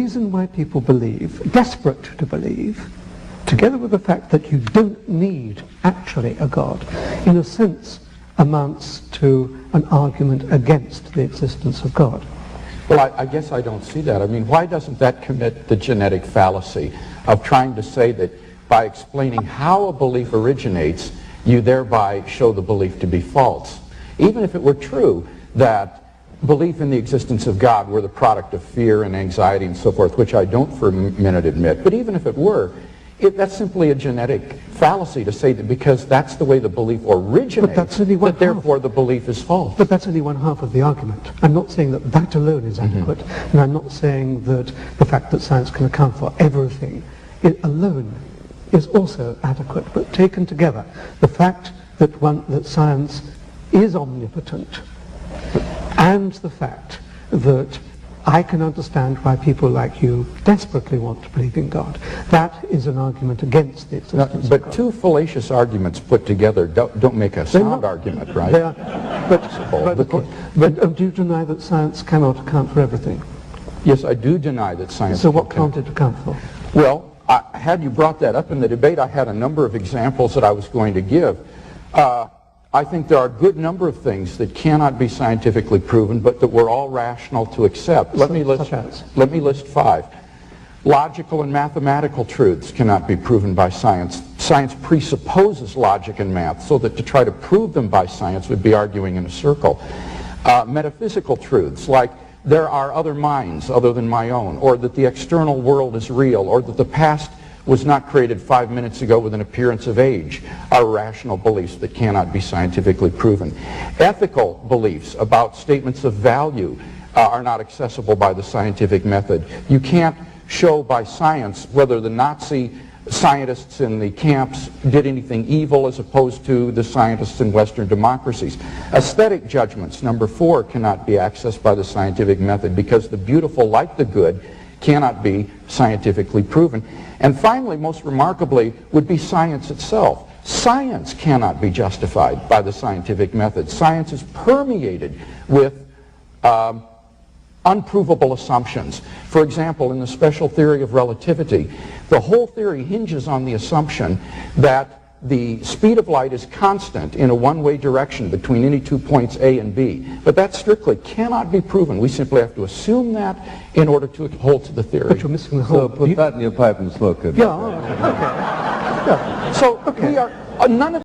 The reason why people believe, desperate to believe, together with the fact that you don't need actually a God, in a sense amounts to an argument against the existence of God. Well, I guess I don't see that. I mean, why doesn't that commit the genetic fallacy of trying to say that by explaining how a belief originates, you thereby show the belief to be false? Even if it were true that belief in the existence of God were the product of fear and anxiety and so forth, which I don't for a minute admit, but even if it were, that's simply a genetic fallacy to say that because that's the way the belief originates, that therefore the belief is false. But that's only one half of the argument. I'm not saying that that alone is adequate, and I'm not saying that the fact that science can account for everything alone is also adequate. But taken together, the fact that science is omnipotent, and the fact that I can understand why people like you desperately want to believe in God, that is an argument against the existence of God. But two fallacious arguments put together don't make a sound argument, right? They are, but do you deny that science cannot account for everything? Yes, I do deny that science So what can't it account for? Well, had you brought that up in the debate, I had a number of examples that I was going to give. I think there are a good number of things that cannot be scientifically proven, but that we're all rational to accept. Let me list 5. Logical and mathematical truths cannot be proven by science. Science presupposes logic and math, so that to try to prove them by science would be arguing in a circle. Metaphysical truths, like there are other minds other than my own, or that the external world is real, or that the past was not created 5 minutes ago with an appearance of age, are rational beliefs that cannot be scientifically proven. Ethical beliefs about statements of value are not accessible by the scientific method. You can't show by science whether the Nazi scientists in the camps did anything evil as opposed to the scientists in Western democracies. Aesthetic judgments, number 4, cannot be accessed by the scientific method because the beautiful, like the good, cannot be scientifically proven. And finally, most remarkably, would be science itself. Science cannot be justified by the scientific method. Science is permeated with unprovable assumptions. For example, in the special theory of relativity, the whole theory hinges on the assumption that the speed of light is constant in a one-way direction between any 2 points A and B. But that strictly cannot be proven. We simply have to assume that in order to hold to the theory. But you're missing the whole... So put that in your pipe and smoke it. Yeah, okay. So we are none of